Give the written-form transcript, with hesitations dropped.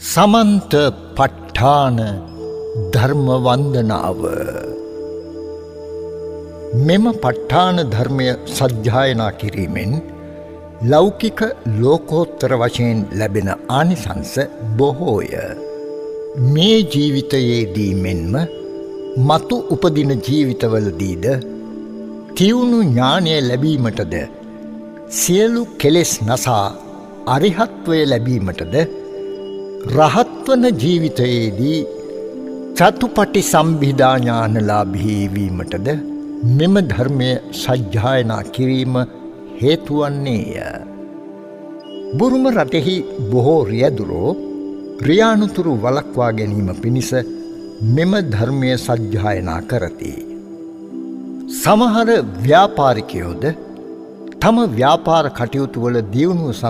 සමන්ත ප ဋ ාණ ධර්ම වන්දනාව. මෙම ප ဋ ාණ ධර්මය සජ්ජායනා කිරීමෙන් ලෞකික ලෝකෝත්තර වශයෙන් ලැබෙන ආනිසංස බොහෝය. මේ ජීවිතයේදී මෙන්ම මතු උපදින ජීවිතවලදීද තියුණු ඥානය ලැබීමටද සියලු කෙලෙස් නසා අරිහත්වය ලැබීමටද රහත්වන ජීවිතයේදී චතුපටි සම්භිදා ඥානලාභී වීමටද මෙම ධර්මය සජ්ජායනා කිරීම හේතුවන්නේය. බුරුම රටෙහි බොහෝ රියදුරෝ රියානුතුරු වළක්වා ගැනීම පිණිස මෙම ධර්මය සජ්ජායනා කරති. සමහර ව්‍යාපාරිකයෝද තම ව්‍යාපාර කටයුතුවල දියුණුව සඳහා